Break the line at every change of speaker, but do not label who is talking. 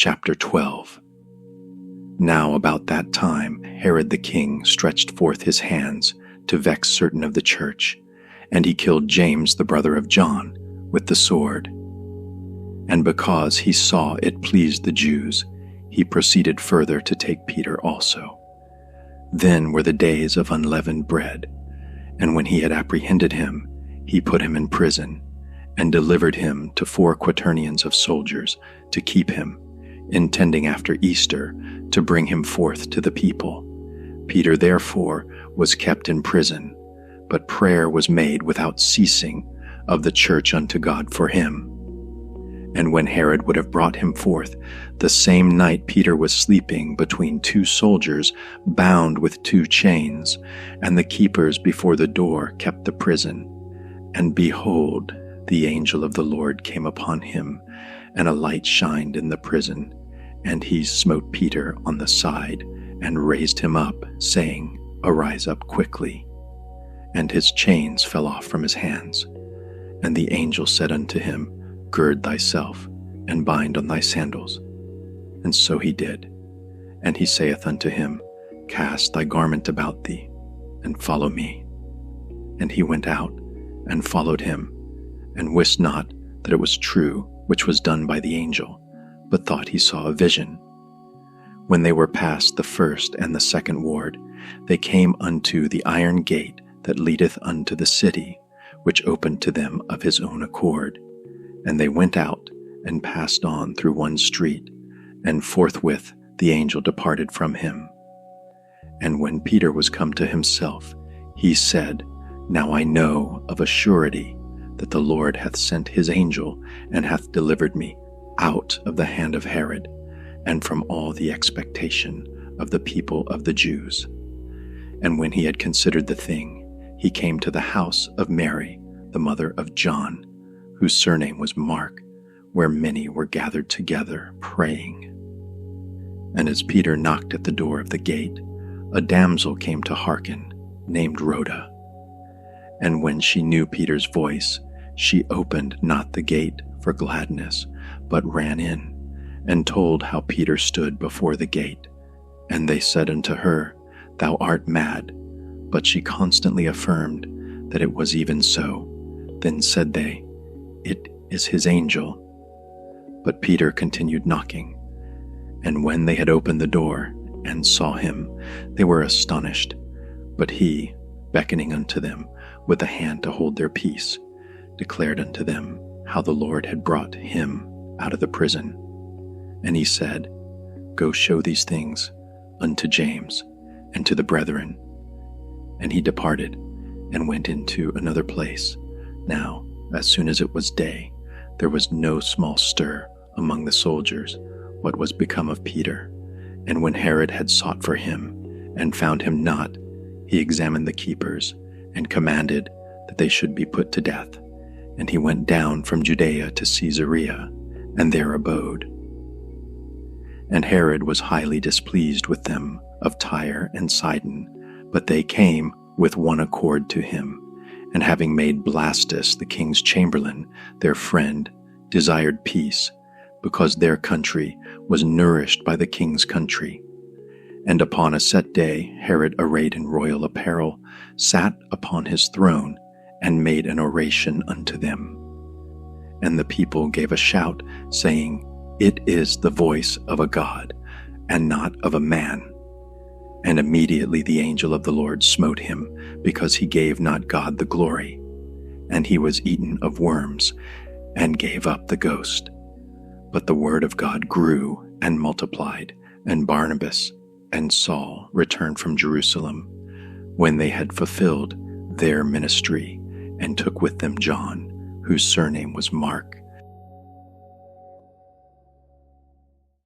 Chapter 12. Now about that time Herod the king stretched forth his hands to vex certain of the church, and he killed James the brother of John with the sword. And because he saw it pleased the Jews, he proceeded further to take Peter also. Then were the days of unleavened bread, and when he had apprehended him, he put him in prison, and delivered him to 4 quaternions of soldiers to keep him, intending after Easter to bring him forth to the people. Peter therefore was kept in prison, but prayer was made without ceasing of the church unto God for him. And when Herod would have brought him forth, the same night Peter was sleeping between 2 soldiers, bound with 2 chains, and the keepers before the door kept the prison. And behold, the angel of the Lord came upon him, and a light shined in the prison. And he smote Peter on the side, and raised him up, saying, Arise up quickly. And his chains fell off from his hands. And the angel said unto him, Gird thyself, and bind on thy sandals. And so he did. And he saith unto him, Cast thy garment about thee, and follow me. And he went out, and followed him, and wist not that it was true which was done by the angel, but thought he saw a vision. When they were past the first and the second ward, they came unto the iron gate that leadeth unto the city, which opened to them of his own accord. And they went out, and passed on through one street, and forthwith the angel departed from him. And when Peter was come to himself, he said, Now I know of a surety that the Lord hath sent his angel, and hath delivered me out of the hand of Herod, and from all the expectation of the people of the Jews. And when he had considered the thing, he came to the house of Mary, the mother of John, whose surname was Mark, where many were gathered together, praying. And as Peter knocked at the door of the gate, a damsel came to hearken, named Rhoda. And when she knew Peter's voice, she opened not the gate for gladness, but ran in, and told how Peter stood before the gate. And they said unto her, Thou art mad. But she constantly affirmed that it was even so. Then said they, It is his angel. But Peter continued knocking. And when they had opened the door, and saw him, they were astonished. But he, beckoning unto them with a hand to hold their peace, declared unto them how the Lord had brought him out of the prison. And he said, Go show these things unto James and to the brethren. And he departed, and went into another place. Now, as soon as it was day, there was no small stir among the soldiers what was become of Peter. And when Herod had sought for him, and found him not, he examined the keepers, and commanded that they should be put to death. And he went down from Judea to Caesarea, and there abode. And Herod was highly displeased with them of Tyre and Sidon, but they came with one accord to him, and having made Blastus the king's chamberlain their friend, desired peace, because their country was nourished by the king's country. And upon a set day Herod, arrayed in royal apparel, sat upon his throne, and made an oration unto them. And the people gave a shout, saying, It is the voice of a God, and not of a man. And immediately the angel of the Lord smote him, because he gave not God the glory. And he was eaten of worms, and gave up the ghost. But the word of God grew and multiplied, and Barnabas and Saul returned from Jerusalem, when they had fulfilled their ministry, and took with them John, whose surname was Mark.